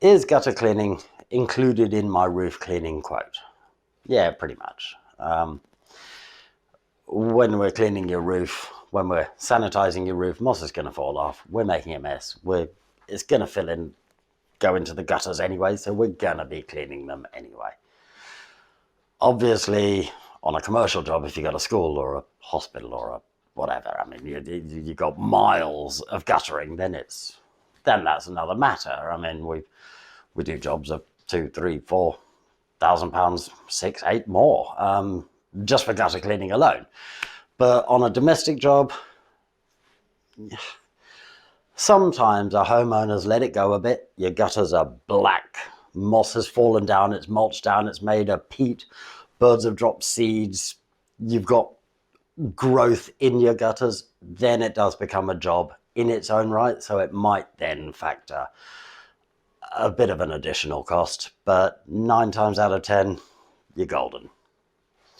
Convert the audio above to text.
Is gutter cleaning included in my roof cleaning quote? Yeah, pretty much. When we're cleaning your roof, when we're sanitizing your roof, moss is going to fall off. We're making a mess. It's going to fill in, go into the gutters anyway, so we're going to be cleaning them anyway. Obviously, on a commercial job, if you got a school or a hospital or a whatever, I mean, you got miles of guttering, then that's another matter. I mean, we do jobs of £2, £3, £4,000, 6, 8 more, just for gutter cleaning alone. But on a domestic job, sometimes our homeowners let it go a bit. Your gutters are black, moss has fallen down, it's mulched down, it's made of peat, birds have dropped seeds, you've got growth in your gutters, then it does become a job in its own right. So it might then factor a bit of an additional cost, but 9 times out of 10, you're golden.